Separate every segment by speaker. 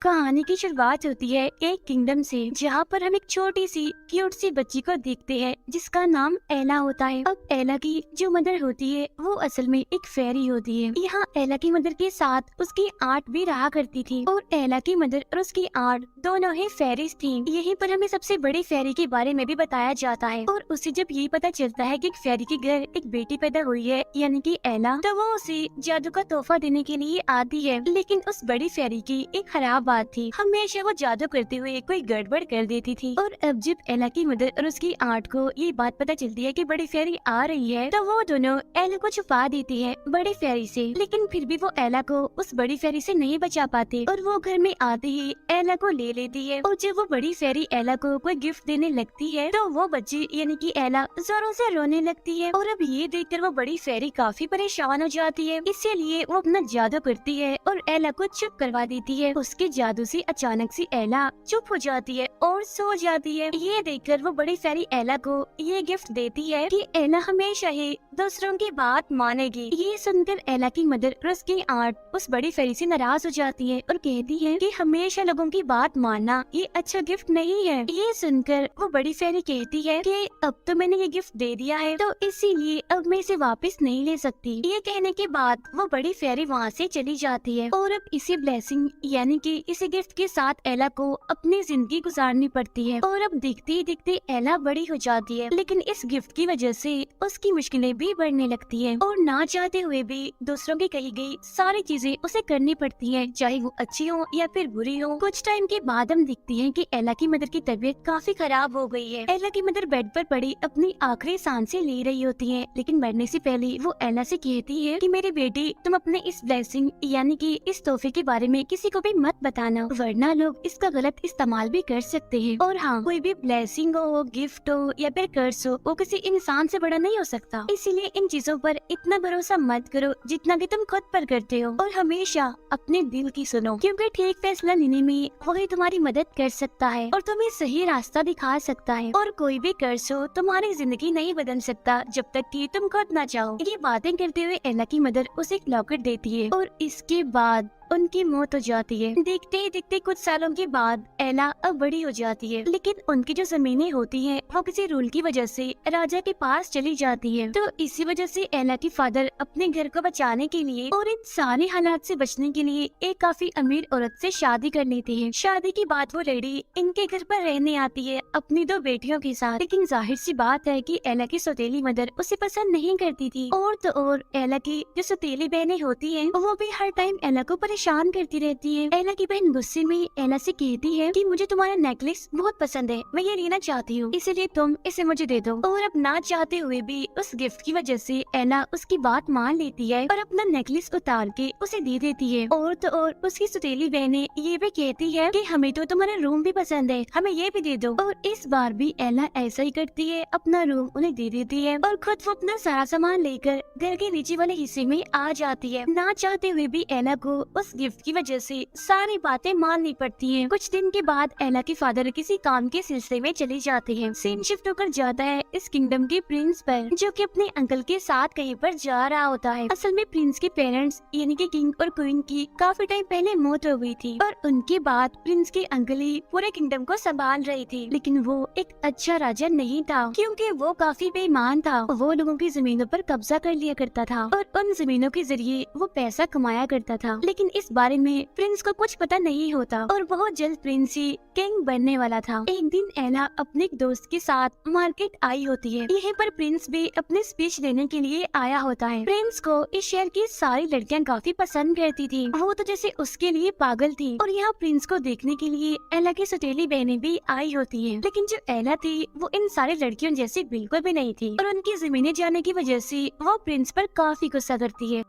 Speaker 1: कहानी की शुरुआत होती है एक किंगडम से, जहाँ पर हम एक छोटी सी क्यूट सी बच्ची को देखते हैं जिसका नाम एला होता है। अब एला की जो मदर होती है वो असल में एक फेरी होती है। यहाँ एला की मदर के साथ उसकी आंट भी रहा करती थी और एला की मदर और उसकी आंट दोनों ही फेरीज थी। यहीं पर हमें सबसे बड़ी फेरी के बारे में भी बताया जाता है और उसे जब ये पता चलता है कि एक फेरी के घर एक बेटी पैदा हुई है यानी कि एला, तो वो उसे जादू का तोहफा देने के लिए आती है। लेकिन उस बड़ी फेरी की एक खराब बात थी, हमेशा वो जादू करते हुए कोई गड़बड़ कर देती थी। और अब जब एला की मदर और उसकी आंट को ये बात पता चलती है कि बड़ी फेरी आ रही है, तो वो दोनों एला को छुपा देती है बड़ी फेरी से। लेकिन फिर भी वो एला को उस बड़ी फेरी से नहीं बचा पाते और वो घर में आते ही एला को ले लेती है। और जब वो बड़ी फेरी एला को कोई गिफ्ट देने लगती है तो वो बच्ची यानी कि एला जोरों से रोने लगती है। और अब ये देखकर वो बड़ी फेरी काफी परेशान हो जाती है, इसीलिए वो अपना जादू करती है और एला को चुप करवा देती है। उसके जादू से अचानक से एला चुप हो जाती है और सो जाती है। ये देखकर वो बड़ी फेरी एला को ये गिफ्ट देती है कि एला हमेशा ही दूसरों की बात मानेगी। ये सुनकर एला की मदर और उसकी आंट उस बड़ी फेरी से नाराज हो जाती है और कहती है कि हमेशा लोगों की बात मानना ये अच्छा गिफ्ट नहीं है। ये सुनकर वो बड़ी फेरी कहती है कि अब तो मैंने ये गिफ्ट दे दिया है तो इसीलिए अब मैं इसे वापस नहीं ले सकती। ये कहने के बाद वो बड़ी फेरी वहाँ से चली जाती है और अब इसी ब्लेसिंग यानी कि इसी गिफ्ट के साथ एला को अपनी जिंदगी गुजारनी पड़ती है। और अब दिखते ही दिखते एला बड़ी हो जाती है, लेकिन इस गिफ्ट की वजह से उसकी मुश्किलें भी बढ़ने लगती है और ना चाहते हुए भी दूसरों की कही गई सारी चीजें उसे करनी पड़ती है, चाहे वो अच्छी हो या फिर बुरी हो। कुछ टाइम के बाद हम दिखती है कि एला की मदर की तबीयत काफी खराब हो गई है। एला की मदर बेड पर पड़ी अपनी आखिरी सांसें ले रही होती है, लेकिन मरने से पहले वो एला से कहती है कि मेरी बेटी, तुम अपने इस ब्लेसिंग यानी कि इस तोहफे के बारे में किसी को भी मत बताना, वरना लोग इसका गलत इस्तेमाल भी कर सकते हैं। और हाँ, कोई भी ब्लेसिंग हो, गिफ्ट हो या फिर कर्ज हो, वो किसी इंसान से बड़ा नहीं हो सकता, इसीलिए इन चीजों पर इतना भरोसा मत करो जितना कि तुम खुद पर करते हो। और हमेशा अपने दिल की सुनो, क्योंकि ठीक फैसला लेने में वही तुम्हारी मदद कर सकता है और तुम्हें सही रास्ता दिखा सकता है। और कोई भी कर्ज हो तुम्हारी जिंदगी नहीं बदल सकता जब तक कि तुम खुद ना चाहो। ये बातें करते हुए एला की मदर उसे एक लॉकेट देती है और इसके बाद उनकी मौत हो जाती है। देखते ही देखते कुछ सालों के बाद एला अब बड़ी हो जाती है, लेकिन उनकी जो जमीनें होती हैं वो किसी रूल की वजह से राजा के पास चली जाती है। तो इसी वजह से एला की फादर अपने घर को बचाने के लिए और इन सारे हालात से बचने के लिए एक काफी अमीर औरत से शादी कर लेते हैं। शादी के बाद वो लड़की इनके घर पर रहने आती है अपनी दो बेटियों के साथ, लेकिन जाहिर सी बात है कि एला की सौतेली मदर उसे पसंद नहीं करती थी। और तो और एला की जो सौतेली बहनें होती है वो भी हर टाइम एला को परेशान करती रहती है। एला की बहन गुस्से में एला से कहती है कि मुझे तुम्हारा नेकलेस बहुत पसंद है, मैं ये लेना चाहती हूँ, इसलिए तुम इसे मुझे दे दो। और अब ना चाहते हुए भी उस गिफ्ट की वजह से एला उसकी बात मान लेती है और अपना नेकलेस उतार के उसे दे देती है। और तो और उसकी सौतेली बहनें ये भी कहती है कि हमें तो तुम्हारा रूम भी पसंद है, हमें ये भी दे दो। और इस बार भी एला ऐसा ही करती है, अपना रूम उन्हें दे देती है और खुद वो अपना सारा सामान लेकर घर के नीचे वाले हिस्से में आ जाती है। ना चाहते हुए भी एला को उस गिफ्ट की वजह से सारी बातें माननी पड़ती हैं। कुछ दिन के बाद एला के फादर किसी काम के सिलसिले में चले जाते हैं। सीन शिफ्ट होकर जाता है इस किंगडम के प्रिंस पर, जो कि अपने अंकल के साथ कहीं पर जा रहा होता है। असल में प्रिंस के पेरेंट्स यानी कि किंग और क्वीन की काफी टाइम पहले मौत हो गई थी और उनके बाद प्रिंस के अंकल ही पूरे किंगडम को संभाल रहे थे। लेकिन वो एक अच्छा राजा नहीं था, क्योंकि वो काफी बेईमान था। वो लोगों की जमीनों पर कब्जा कर लिया करता था और उन जमीनों के जरिए वो पैसा कमाया करता था। लेकिन इस बारे में प्रिंस को कुछ पता नहीं होता और बहुत जल्द प्रिंस ही किंग बनने वाला था। एक दिन एला अपने एक दोस्त के साथ मार्केट आई होती है। यहीं पर प्रिंस भी अपनी स्पीच देने के लिए आया होता है। प्रिंस को इस शहर की सारी लड़कियां काफी पसंद करती थी, वो तो जैसे उसके लिए पागल थी। और यहाँ प्रिंस को देखने के लिए एला की सौतेली बहनें भी आई होती है, लेकिन जो एला थी वो इन सारी लड़कियों जैसी बिल्कुल भी नहीं थी और उनकी जमीनें जाने की वजह से वो प्रिंस पर काफी गुस्सा करती है।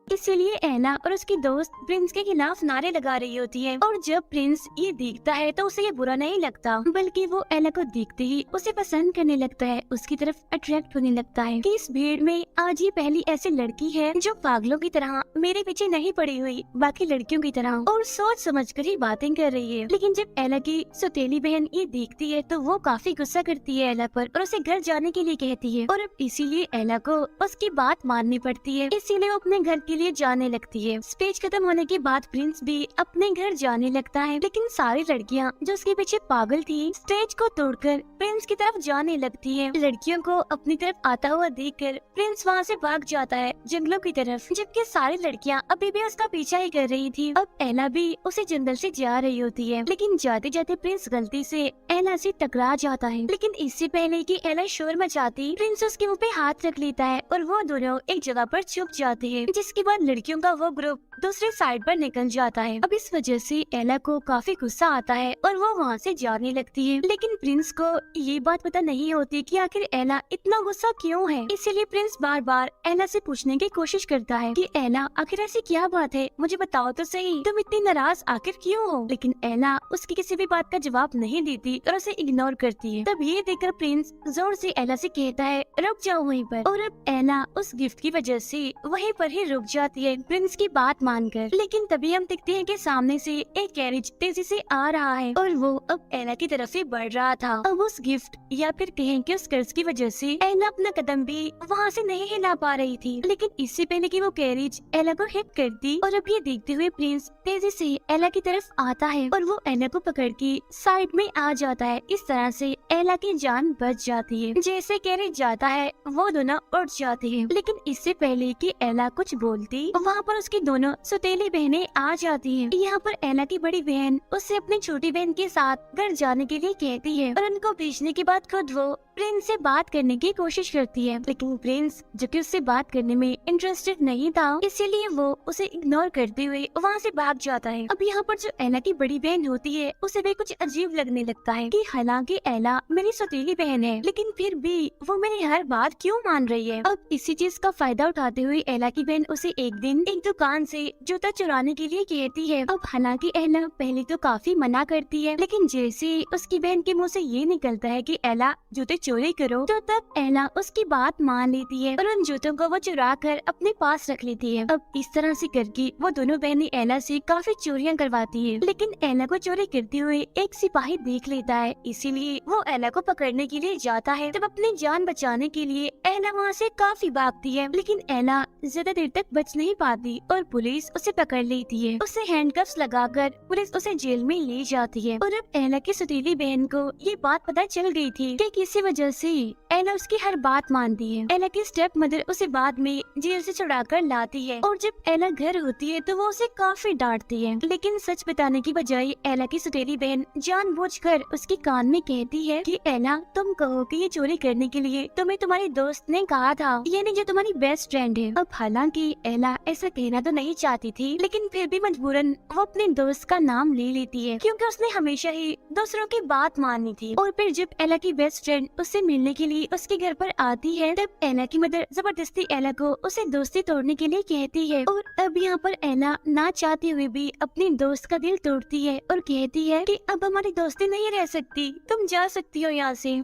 Speaker 1: इसीलिए एला और उसकी दोस्त प्रिंस के खिलाफ नारे लगा रही होती है। और जब प्रिंस ये देखता है तो उसे ये बुरा नहीं लगता, बल्कि वो एला को देखते ही उसे पसंद करने लगता है, उसकी तरफ अट्रैक्ट होने लगता है कि इस भीड़ में आज ये पहली ऐसी लड़की है जो पागलों की तरह मेरे पीछे नहीं पड़ी हुई बाकी लड़कियों की तरह और सोच समझ कर ही बातें कर रही है। लेकिन जब एला की सौतेली बहन ये देखती है तो वो काफी गुस्सा करती है एला पर और उसे घर जाने के लिए कहती है। और अब इसीलिए एला को उसकी बात माननी पड़ती है, इसीलिए वो अपने घर के लिए जाने लगती है। स्पीच खत्म होने के बाद प्रिंस भी अपने घर जाने लगता है, लेकिन सारी लड़कियां जो उसके पीछे पागल थी स्टेज को तोड़कर प्रिंस की तरफ जाने लगती है। लड़कियों को अपनी तरफ आता हुआ देखकर प्रिंस वहाँ से भाग जाता है जंगलों की तरफ, जबकि सारी लड़कियां अभी भी उसका पीछा ही कर रही थी। अब एला भी उसे जंगल से जा रही होती है, लेकिन जाते जाते प्रिंस गलती से एला से टकरा जाता है। लेकिन इससे पहले कि एला शोर मचाती, प्रिंस उसके मुंह पे हाथ रख लेता है और वो दोनों एक जगह पर छुप जाते हैं, जिसके बाद लड़कियों का वो ग्रुप दूसरी साइड पर निकल जाता है। अब इस वजह से एला को काफी गुस्सा आता है और वो वहाँ से जाने लगती है, लेकिन प्रिंस को ये बात पता नहीं होती कि आखिर एला इतना गुस्सा क्यों है। इसीलिए प्रिंस बार बार एला से पूछने की कोशिश करता है कि एला आखिर ऐसी क्या बात है, मुझे बताओ तो सही, तुम इतनी नाराज आखिर क्यों हो। लेकिन एला उसकी किसी भी बात का जवाब नहीं देती और उसे इग्नोर करती है। तब ये देखकर प्रिंस जोर से एला से कहता है रुक जाओ वहीं पर, और अब एला उस गिफ्ट की वजह से वहीं पर ही रुक जाती है प्रिंस की बात मानकर। लेकिन तभी हम देखते हैं कि सामने से एक कैरेज तेजी से आ रहा है और वो अब एला की तरफ से बढ़ रहा था। अब उस गिफ्ट या फिर कहें कि उस कर्ज की वजह से एला अपना कदम भी वहाँ से नहीं हिला पा रही थी। लेकिन इससे पहले कि वो कैरेज एला को हिट करती, और अब ये देखते हुए प्रिंस तेजी से एला की तरफ आता है और वो एला को पकड़ के साइड में आ जाता है। इस तरह से एला की जान बच जाती है। जैसे कैरेज जाता है वो दोनों उठ जाते हैं, लेकिन इससे पहले कि एला कुछ बोलती, वहाँ पर उसकी दोनों सौतेली बहनें आ जाती हैं। यहाँ पर एला की बड़ी बहन उससे अपनी छोटी बहन के साथ घर जाने के लिए कहती है और उनको भेजने के बाद खुद वो प्रिंस से बात करने की कोशिश करती है, लेकिन प्रिंस जो कि उससे बात करने में इंटरेस्टेड नहीं था, इसीलिए वो उसे इग्नोर करते हुए वहाँ से भाग जाता है। अब यहाँ पर जो एला की बड़ी बहन होती है उसे भी कुछ अजीब लगने लगता है कि हालांकि एला मेरी सौतेली बहन है, लेकिन फिर भी वो मेरी हर बात क्यों मान रही है। अब इसी चीज का फायदा उठाते हुए एला की बहन उसे एक दिन एक दुकान से जूता चुराने के लिए कहती है। अब हालांकि एला पहले तो काफी मना करती है, लेकिन जैसे उसकी बहन के मुँह से ये निकलता है कि एला जूते चोरी करो, तो तब एला उसकी बात मान लेती है और उन जूतों को वो चुरा कर अपने पास रख लेती है। अब इस तरह से करके वो दोनों बहनें एला से काफी चोरियां करवाती है, लेकिन एला को चोरी करते हुए एक सिपाही देख लेता है, इसीलिए वो एला को पकड़ने के लिए जाता है। तब अपनी जान बचाने के लिए एला वहाँ से काफी भागती है, लेकिन एला ज्यादा देर तक बच नहीं पाती और पुलिस उसे पकड़ लेती है। उसे हैंडकफ्स लगाकर पुलिस उसे जेल में ले जाती है। और अब एला की सौतेली बहन को ये बात पता चल गई थी कि किसी वजह से एला उसकी हर बात मानती है। एला की स्टेप मदर उसे बाद में जेल से छुड़ाकर लाती है और जब एला घर होती है तो वो उसे काफी डांटती है, लेकिन सच बताने की बजाय एला की सौतेली बहन जानबूझकर उसके कान में कहती है कि एला तुम कहो कि ये चोरी करने के लिए तुम्हें तुम्हारे दोस्त ने कहा था, यानी जो तुम्हारी बेस्ट फ्रेंड है। अब हालांकि एला ऐसा कहना तो नहीं चाहती थी, लेकिन फिर भी मजबूरन वो अपने दोस्त का नाम ले लेती है, क्योंकि उसने हमेशा ही दूसरों की बात मानी थी। और फिर जब एला की बेस्ट फ्रेंड उससे मिलने के लिए उसके घर पर आती है, तब एला की मदर जबरदस्ती एला को उसे दोस्ती तोड़ने के लिए कहती है। और अब यहाँ पर एला ना चाहते हुए भी अपनी दोस्त का दिल तोड़ती है और कहती है कि अब हमारी दोस्ती नहीं रह सकती, तुम जा सकती हो यहाँ से।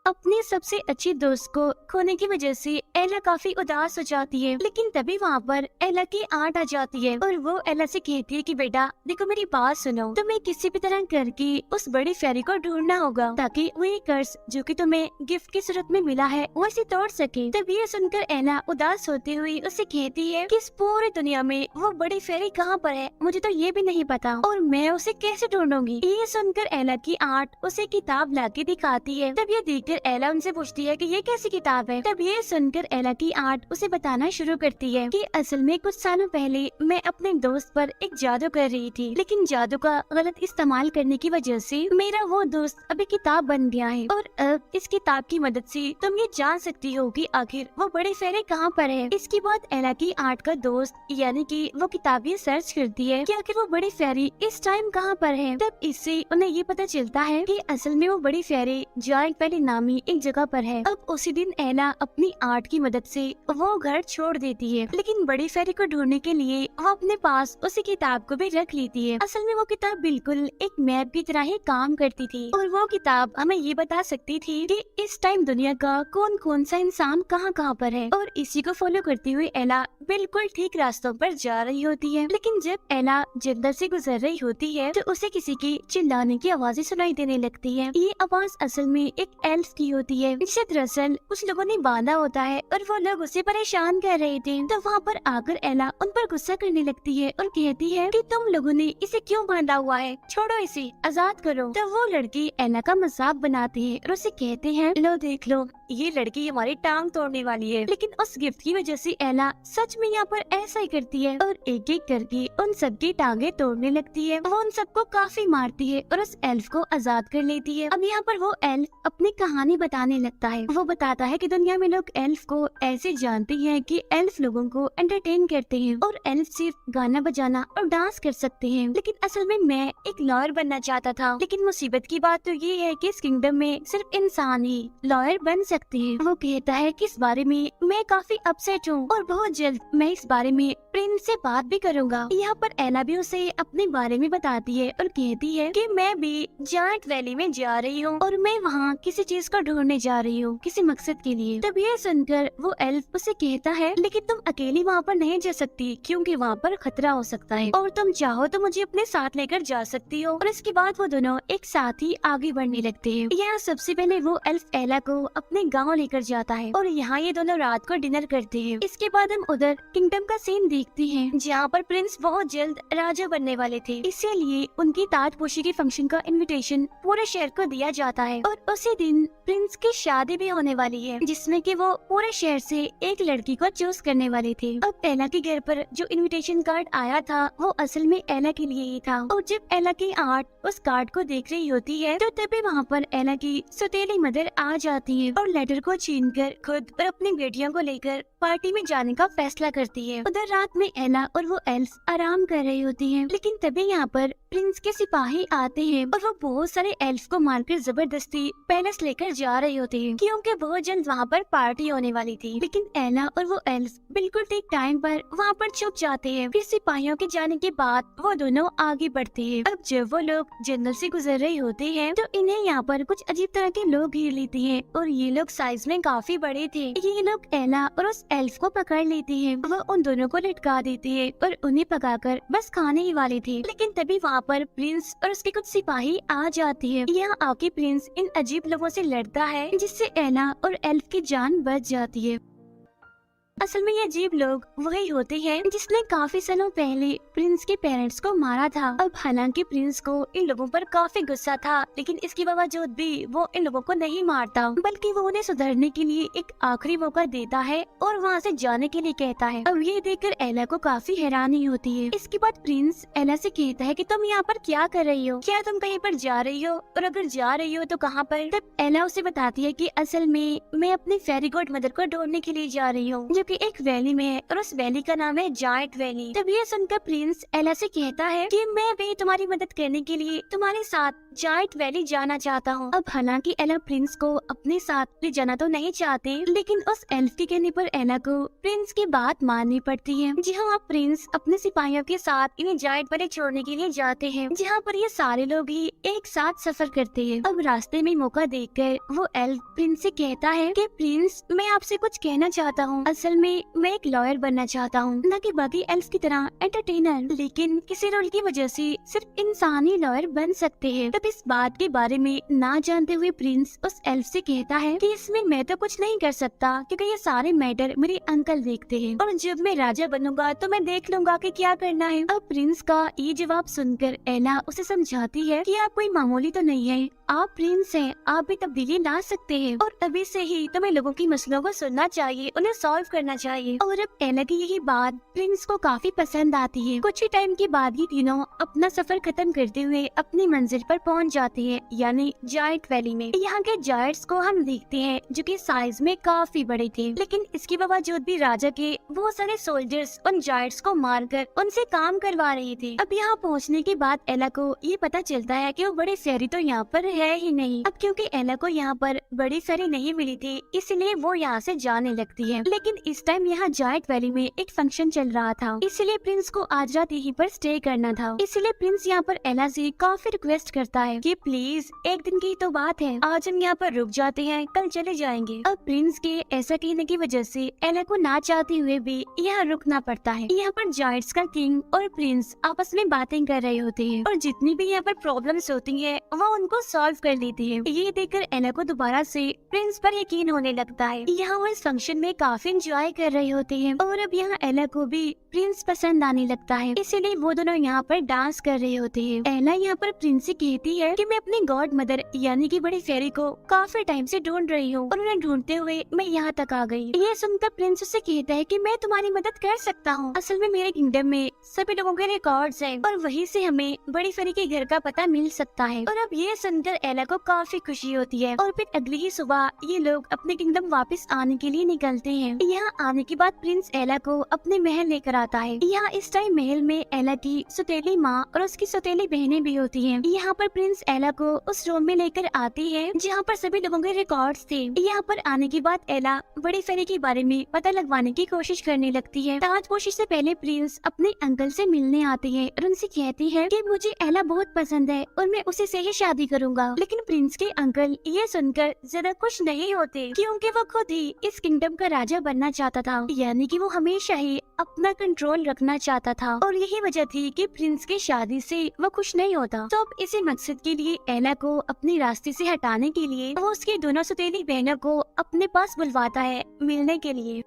Speaker 1: अपनी सबसे अच्छी दोस्त को खोने की वजह से एला काफी उदास हो जाती है, लेकिन तभी वहाँ पर एला की आंट आ जाती है और वो एला से कहती है कि बेटा देखो मेरी बात सुनो, तुम्हें किसी भी तरह करके उस बड़ी फेरी को ढूंढना होगा ताकि वो ये कर्ज जो कि तुम्हें गिफ्ट की सूरत में मिला है वो इसे तोड़ सके। तब ये सुनकर एला उदास होते हुए उससे कहती है कि इस पूरी दुनिया में वो बड़ी फेरी कहाँ पर है, मुझे तो ये भी नहीं पता और मैं उसे कैसे ढूंढूंगी। ये सुनकर एला की आंट उसे किताब लाके दिखाती है। तब ये देखकर एला उनसे पूछती है कि ये कैसी किताब है। तब ये सुनकर एला की आंट उसे बताना शुरू करती है कि असल में कुछ सालों पहले मैं अपने दोस्त पर एक जादू कर रही थी, लेकिन जादू का गलत इस्तेमाल करने की वजह से मेरा वो दोस्त अभी किताब बन गया है और अब इस किताब की मदद से तुम ये जान सकती हो कि आखिर वो बड़े फेरे कहाँ पर है। इसके बाद एला की आंट का दोस्त यानी कि वो किताब ये सर्च करती है कि आखिर वो बड़ी फेरी इस टाइम कहाँ पर है। तब इससे उन्हें ये पता चलता है कि असल में वो बड़ी फेरी जॉइंट वैली नामी एक जगह पर है। अब उसी दिन एला अपनी आर्ट की मदद से वो घर छोड़ देती है, लेकिन बड़ी फेरी को ढूंढने के लिए वो अपने पास उसी किताब को भी रख लेती है। असल में वो किताब बिल्कुल एक मैप की तरह ही काम करती थी और वो किताब हमें ये बता सकती थी कि इस टाइम दुनिया का कौन कौन सा इंसान कहाँ कहाँ पर है। और इसी को फॉलो करते हुए एला बिल्कुल ठीक रास्तों पर जा रही होती है, लेकिन जब एला जंगल से गुजर रही होती है तो उसे किसी की चिल्लाने की आवाजें सुनाई देने लगती है। ये आवाज असल में एक एल्फ एल्फ की होती है, जिसे दरअसल कुछ लोगों ने बांधा होता है और वो लोग उसे परेशान कर रहे थे। तो वहाँ पर आकर एला उन पर गुस्सा करने लगती है और कहती है कि तुम लोगों ने इसे क्यों बांधा हुआ है, छोड़ो इसे, आजाद करो। तो वो लड़की एला का मजाक बनाते हैं और उसे कहते हैं, लो देख लो, ये लड़की हमारी टांग तोड़ने वाली है। लेकिन उस गिफ्ट की वजह से एला सच में यहाँ पर ऐसा ही करती है और एक एक करके उन सबकी टांगे तोड़ने लगती है। वो उन सबको काफी मारती है और उस एल्फ को आजाद कर लेती है। अब यहाँ पर वो एल्फ अपनी कहानी बताने लगता है। वो बताता है कि दुनिया में लोग एल्फ को ऐसे जानते हैं कि एल्फ लोगों को एंटरटेन करते हैं और एल्फ सिर्फ गाना बजाना और डांस कर सकते हैं। लेकिन असल में मैं एक लॉयर बनना चाहता था। लेकिन मुसीबत की बात तो ये है कि इस किंगडम में सिर्फ इंसान ही लॉयर बन सकते हैं। वो कहता है कि इस बारे में मैं काफी अपसेट हूँ और बहुत जल्द मैं इस बारे में प्रिंस से बात भी करूँगा। यहाँ पर एला भी उसे अपने बारे में बताती है और कहती है कि मैं भी जायंट वैली में जा रही हूँ और मैं वहाँ किसी चीज को ढूंढने जा रही हूँ, किसी मकसद के लिए। तब ये सुनकर वो एल्फ उसे कहता है, लेकिन तुम अकेली वहाँ पर नहीं जा सकती क्योंकि वहाँ पर खतरा हो सकता है और तुम चाहो तो मुझे अपने साथ लेकर जा सकती हो। और इसके बाद वो दोनों एक साथ ही आगे बढ़ने लगते हैं। यहाँ सबसे पहले वो एल्फ एला को अपने गाँव लेकर जाता है और यहाँ ये दोनों रात को डिनर करते हैं। इसके बाद हम उधर किंगडम का सीन देखते हैं जहाँ पर प्रिंस बहुत जल्द राजा बनने वाले थे, इसीलिए उनकी ताजपोशी के फंक्शन का इनविटेशन पूरे शहर को दिया जाता है और उसी दिन प्रिंस की शादी भी होने वाली है, जिसमें कि वो पूरे शहर से एक लड़की को चूज करने वाले थे। अब एला के घर पर जो इनविटेशन कार्ड आया था वो असल में एला के लिए ही था और जब एला की आर्ट उस कार्ड को देख रही होती है तो तभी वहाँ पर एला की सौतेली मदर आ जाती है और लेटर को छीनकर खुद और अपनी बेटियों को लेकर पार्टी में जाने का फैसला करती है। उधर रात में एला और वो एल्फ आराम कर रही होती हैं, लेकिन तभी यहाँ पर प्रिंस के सिपाही आते हैं और वो बहुत सारे एल्फ को मारकर जबरदस्ती पैलेस लेकर जा रहे होते हैं क्योंकि बहुत जल्द वहाँ पर पार्टी होने वाली थी। लेकिन एला और वो एल्फ बिल्कुल ठीक टाइम पर वहाँ पर छुप जाते हैं। फिर सिपाहियों के जाने के बाद वो दोनों आगे बढ़ते हैं। अब जब वो लोग जंगल से गुजर रहे होते हैं तो इन्हें यहाँ पर कुछ अजीब तरह के लोग घेर लेते हैं और ये लोग साइज में काफी बड़े थे। ये लोग एला और उस एल्फ को पकड़ लेते हैं। वो उन दोनों को लटका देते हैं और उन्हें पकाकर बस खाने ही वाले थे। लेकिन तभी वहाँ पर प्रिंस और उसके कुछ सिपाही आ जाते हैं। यहाँ आके प्रिंस इन अजीब लोगों से लड़ता है जिससे एला और एल्फ की जान बच जाती है। असल में ये अजीब लोग वही होते हैं जिसने काफी सालों पहले प्रिंस के पेरेंट्स को मारा था। अब हालांकि प्रिंस को इन लोगों पर काफी गुस्सा था, लेकिन इसके बावजूद भी वो इन लोगों को नहीं मारता, बल्कि वो उन्हें सुधरने के लिए एक आखिरी मौका देता है और वहाँ से जाने के लिए कहता है। अब ये देखकर एला को काफी हैरानी होती है। इसके बाद प्रिंस एला से कहता है कि तुम यहाँ पर क्या कर रही हो, क्या तुम कहीं पर जा रही हो, और अगर जा रही हो तो कहाँ पर। तब एला उसे बताती है कि असल में मैं अपनी फेरी गॉड मदर को ढूंढने के लिए जा रही हूँ, जो कि एक वैली में है और उस वैली का नाम है जायंट वैली। तब ये सुनकर प्रिंस एला से कहता है कि मैं भी तुम्हारी मदद करने के लिए तुम्हारे साथ जायंट वैली जाना चाहता हूँ। अब हालांकि एला प्रिंस को अपने साथ ले जाना तो नहीं चाहते, लेकिन उस एल्फ के कहने पर एला को प्रिंस की बात माननी पड़ती है। जी हाँ, प्रिंस अपने सिपाहियों के साथ इन्हें जायंट वैली छोड़ने के लिए जाते हैं, जहाँ पर ये सारे लोग ही एक साथ सफर करते हैं। अब रास्ते में मौका देखकर वो एल्फ प्रिंस से कहता है कि प्रिंस, मैं आपसे कुछ कहना चाहता हूँ। असल में मैं एक लॉयर बनना चाहता हूँ, न कि बाकी एल्फ की तरह एंटरटेनर, लेकिन किसी रोल की वजह से सिर्फ इंसान ही लॉयर बन सकते हैं। तब इस बात के बारे में ना जानते हुए प्रिंस उस एल्फ से कहता है कि इसमें मैं तो कुछ नहीं कर सकता क्योंकि ये सारे मैटर मेरे अंकल देखते हैं और जब मैं राजा बनूंगा तो मैं देख लूंगा कि क्या करना है। अब प्रिंस का ये जवाब सुनकर एला उसे समझाती है कि आप कोई मामूली तो नहीं है, आप प्रिंस हैं, आप भी तब्दीली ला सकते हैं और अभी से ही तुम्हें लोगों की मसलों को सुनना चाहिए, उन्हें सॉल्व करना चाहिए। और अब एला की यही बात प्रिंस को काफी पसंद आती है। कुछ ही टाइम के बाद ये तीनों अपना सफर खत्म करते हुए अपनी मंजिल पर पहुंच जाते हैं, यानी जायंट वैली में। यहाँ के जायंट्स को हम देखते हैं जो कि साइज में काफी बड़े थे, लेकिन इसके बावजूद भी राजा के बहुत सारे सोल्जर्स उन जायंट्स को मारकर उनसे काम करवा रहे थे। अब यहाँ पहुँचने के बाद एला को ये पता चलता है कि वो बड़े फेरी तो यहाँ पर है ही नहीं। अब क्योंकि एला को यहाँ पर बड़ी फेरी नहीं मिली थी, इसलिए वो यहाँ से जाने लगती है। लेकिन इस टाइम यहाँ जायंट वैली में एक फंक्शन चल रहा था, इसलिए प्रिंस को आज रात यहीं पर स्टे करना था। इसलिए प्रिंस यहाँ पर एला से काफी रिक्वेस्ट करता है कि प्लीज एक दिन की तो बात है, आज हम यहाँ पर रुक जाते हैं, कल चले जाएंगे। अब प्रिंस के ऐसा कहने की वजह से एला को ना चाहते हुए भी यहाँ रुकना पड़ता है। यहाँ पर जायंट्स का किंग और प्रिंस आपस में बातें कर रहे होते हैं और जितनी भी यहाँ पर प्रॉब्लम्स होती है वो उनको सॉल्व सॉल्व कर लेती है। ये देखकर एला को दोबारा से प्रिंस पर यकीन होने लगता है। यहाँ वो इस फंक्शन में काफी एंजॉय कर रहे होते हैं और अब यहाँ एला को भी प्रिंस पसंद आने लगता है, इसीलिए वो दोनों यहाँ पर डांस कर रहे होते हैं। एला यहाँ पर प्रिंस से कहती है कि मैं अपनी गॉड मदर यानी कि बड़ी फेरी को काफी टाइम से ढूंढ रही हूँ और उन्हें ढूंढते हुए मैं यहाँ तक आ गई। ये सुनकर प्रिंस उससे कहता है कि मैं तुम्हारी मदद कर सकता हूँ। असल में मेरे किंगडम में सभी लोगों के रिकॉर्ड्स हैं और वहीं से हमें बड़ी फेरी के घर का पता मिल सकता है। और अब ये सुनकर एला को काफी खुशी होती है और फिर अगली ही सुबह ये लोग अपने किंगडम वापस आने के लिए निकलते हैं। यहाँ आने के बाद प्रिंस एला को अपने महल लेकर आता है। यहाँ इस टाइम महल में एला की सौतेली माँ और उसकी सौतेली बहनें भी होती हैं। यहाँ पर प्रिंस एला को उस रूम में लेकर आती है जहाँ पर सभी लोगों के रिकॉर्ड्स थे। यहाँ पर आने के बाद एला बड़ी फेरी के बारे में पता लगवाने की कोशिश करने लगती है। ताजपोशी से पहले प्रिंस अपने अंकल से मिलने आती है और उनसे कहती है कि मुझे एला बहुत पसंद है और मैं उसी से ही शादी करूंगा। लेकिन प्रिंस के अंकल ये सुनकर ज्यादा खुश नहीं होते क्योंकि वो खुद ही इस किंगडम का राजा बनना चाहता था, यानी कि वो हमेशा ही अपना कंट्रोल रखना चाहता था और यही वजह थी कि प्रिंस की शादी से वो खुश नहीं होता। तो अब इसी मकसद के लिए एला को अपने रास्ते से हटाने के लिए वो उसकी दोनों सौतेली बहनों को अपने पास बुलवाता है मिलने के लिए।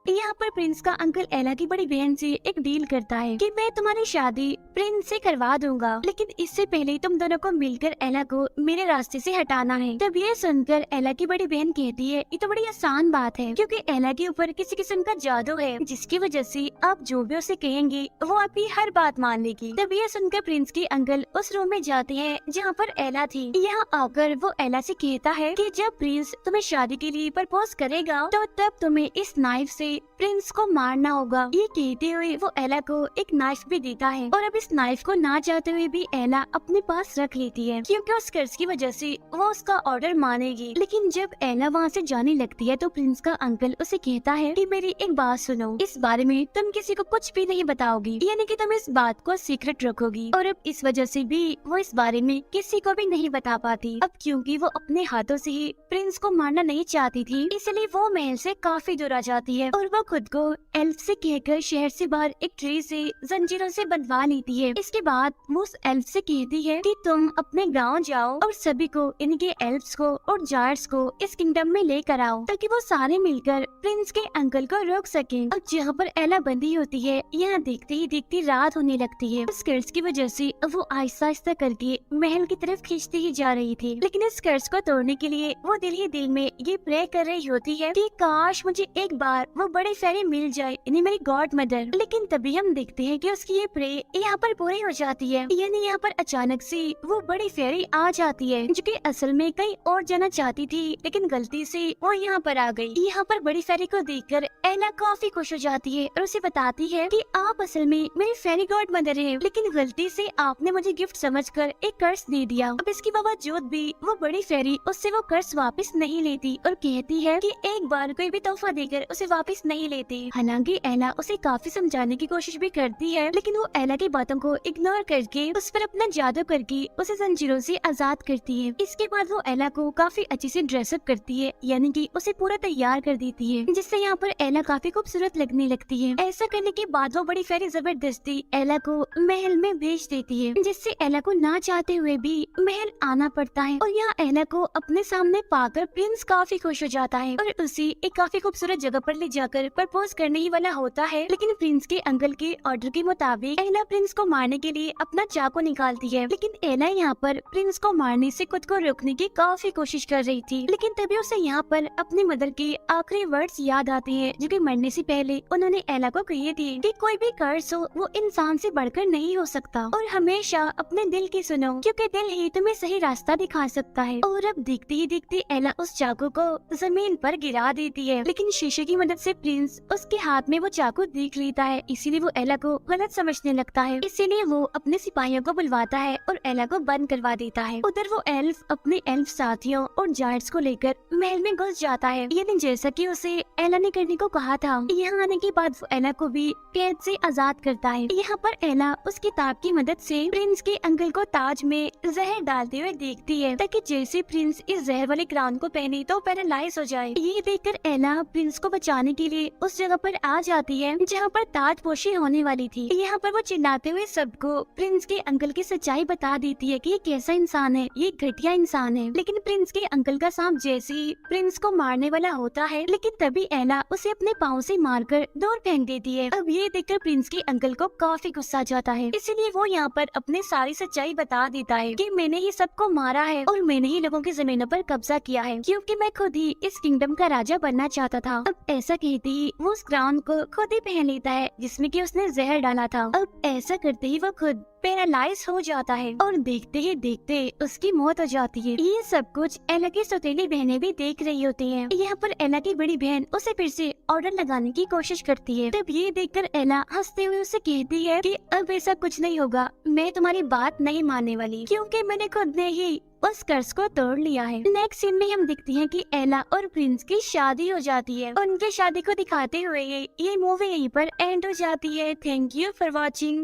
Speaker 1: यहाँ पर प्रिंस का अंकल एला की बड़ी बहन से एक डील करता है कि मैं तुम्हारी शादी प्रिंस से करवा दूंगा, लेकिन इससे पहले तुम दोनों को मिलकर एला को मेरे रास्ते से हटाना है। तब ये सुनकर एला की बड़ी बहन कहती है ये तो बड़ी आसान बात है क्योंकि एला के ऊपर किसी किस्म का जादू है जिसकी वजह से आप जो भी उसे कहेंगे वो आपकी हर बात मान लेगी। तब ये सुनकर प्रिंस के अंकल उस रूम में जाते हैं जहाँ पर एला थी। यहाँ आकर वो एला से कहता है कि जब प्रिंस तुम्हें शादी के लिए प्रपोज करेगा तो तब तुम्हें इस नाइफ से प्रिंस को मारना होगा। ये कहते हुए वो एला को एक नाइफ भी देता है और अब इस नाइफ को ना चाहते हुए भी एला अपने पास रख लेती है क्योंकि उस कर्ज की वजह से वो उसका ऑर्डर मानेगी। लेकिन जब एला वहाँ से जाने लगती है तो प्रिंस का अंकल उसे कहता है कि मेरी एक बात सुनो, इस बारे में तुम किसी को कुछ भी नहीं बताओगी, यानी कि तुम इस बात को सीक्रेट रखोगी। और अब इस वजह से भी वो इस बारे में किसी को भी नहीं बता पाती। अब क्योंकि वो अपने हाथों से ही प्रिंस को मारना नहीं चाहती थी, इसलिए वो महल से काफी दूर आ जाती है और वो खुद को एल्फ से कहकर शहर से बाहर एक ट्री से जंजीरों से बंधवा लेती है। इसके बाद वो उस एल्फ से कहती है कि तुम अपने गांव जाओ और सभी को, इनके एल्फ्स को और जायर्स को इस किंगडम में लेकर आओ ताकि वो सारे मिलकर प्रिंस के अंकल को रोक सकें। अब जहाँ पर एला बंदी होती है यहाँ देखते ही देखती रात होने लगती है। इस कर्ज की वजह से वो आहिस्ता आहिस्ता करके महल की तरफ खींचती ही जा रही थी, लेकिन इस कर्ज को तोड़ने के लिए वो दिल ही दिल में ये प्रे कर रही होती है कि काश मुझे एक बार वो बड़ी फेरी मिल जाए, यानी मेरी गॉड मदर। लेकिन तभी हम देखते हैं कि उसकी ये प्रे यहाँ पर पूरी हो जाती है, यानी यहाँ पर अचानक से वो बड़ी फेरी आ जाती है जो कि असल में कहीं और जाना चाहती थी लेकिन गलती से वो यहाँ पर आ गई। यहाँ पर बड़ी फेरी को देखकर एला काफी खुश हो जाती है और उसे बताती है कि आप असल में मेरी फेरी गॉड मदर है, लेकिन गलती से आपने मुझे गिफ्ट समझकर एक कर्ज दे दिया। अब इसके बावजूद भी वो बड़ी फेरी उससे वो कर्ज वापस नहीं लेती और कहती है कि एक बार कोई भी तोहफा देकर उसे वापस नहीं लेती। हालांकि एला उसे काफी समझाने की कोशिश भी करती है, लेकिन वो एला की बातों को इग्नोर करके उस पर अपना जादू करके उसे जंजीरों से आजाद करती है। इसके बाद वो एला को काफी अच्छी से ड्रेसअप करती है, यानी कि उसे पूरा तैयार कर देती है, जिससे यहाँ पर एला काफी खूबसूरत लगने लगती है। ऐसा करने के बाद वो बड़ी फेरी जबरदस्ती एला को महल में भेज देती है, जिससे एला को ना चाहते हुए भी महल आना पड़ता है। और यहाँ एला को अपने सामने पाकर प्रिंस काफी खुश हो जाता है और उसे एक काफी खूबसूरत जगह पर ले जाकर प्रपोज करने ही वाला होता है। लेकिन प्रिंस के अंकल के ऑर्डर के मुताबिक एला प्रिंस को मारने के लिए अपना चाकू निकालती है, लेकिन एला यहाँ पर प्रिंस को मारने से खुद को रोकने की काफी कोशिश कर रही थी। लेकिन तभी उसे यहाँ पर अपनी मदर के आखिरी वर्ड्स याद आते हैं जो कि मरने से पहले उन्होंने एला को कहे थे कि कोई भी कर्ज हो वो इंसान से बढ़कर नहीं हो सकता और हमेशा अपने दिल की सुनो क्योंकि दिल ही तुम्हें सही रास्ता दिखा सकता है। और अब देखते ही देखते एला उस चाकू को जमीन पर गिरा देती है, लेकिन शीशे की मदद से प्रिंस उसके हाथ में वो चाकू देख लेता है, इसीलिए वो एला को गलत समझने लगता है। इसीलिए वो अपने सिपाहियों को बुलवाता है और एला को बंद करवा देता है। उधर वो एल्फ अपने एल्फ साथियों और जायर्स को लेकर महल में घुस जाता है, यानी जैसा कि उसे एला ने करने को कहा था। यहाँ आने के बाद वो एला को भी कैद से आजाद करता है। यहाँ पर एला उस किताब की मदद से प्रिंस के अंकल को ताज में जहर डालते हुए देखती है ताकि जैसे प्रिंस इस जहर वाले क्राउन को पहने तो पैरालाइज हो जाए। ये देखकर एला प्रिंस को बचाने के के लिए उस जगह पर आ जाती है जहाँ पर ताजपोशी होने वाली थी। यहाँ पर वो चिल्लाते हुए सबको प्रिंस के अंकल की सच्चाई बता देती है कि ये कैसा इंसान है, ये घटिया इंसान है। लेकिन प्रिंस के अंकल का सांप जैसे ही प्रिंस को मारने वाला होता है, लेकिन तभी एला उसे अपने पाँव से मारकर दूर फेंक देती है। अब ये देखकर प्रिंस के अंकल को काफी गुस्सा आ जाता है, इसीलिए वो यहाँ पर अपनी सारी सच्चाई बता देता है कि मैंने ही सबको मारा है और मैंने ही लोगों की जमीनों पर कब्जा किया है, क्योंकि मैं खुद ही इस किंगडम का राजा बनना चाहता था। अब ऐसा कहते ही वो उस क्राउन को खुद ही पहन लेता है जिसमें कि उसने जहर डाला था। अब ऐसा करते ही वो खुद पैरालाइज हो जाता है और देखते ही देखते उसकी मौत हो जाती है। ये सब कुछ एला की सौतेली बहनें भी देख रही होती हैं। यहाँ पर एला की बड़ी बहन उसे फिर से ऑर्डर लगाने की कोशिश करती है। तब ये देखकर एला हंसते हुए उसे कहती है कि अब ऐसा कुछ नहीं होगा, मैं तुम्हारी बात नहीं मानने वाली, क्योंकि मैंने खुद ने ही उस कर्ज को तोड़ लिया है। नेक्स्ट सीन में हम देखते हैं कि एला और प्रिंस की शादी हो जाती है। उनकी शादी को दिखाते हुए ये मूवी यहीं पर एंड हो जाती है। Thank you for watching.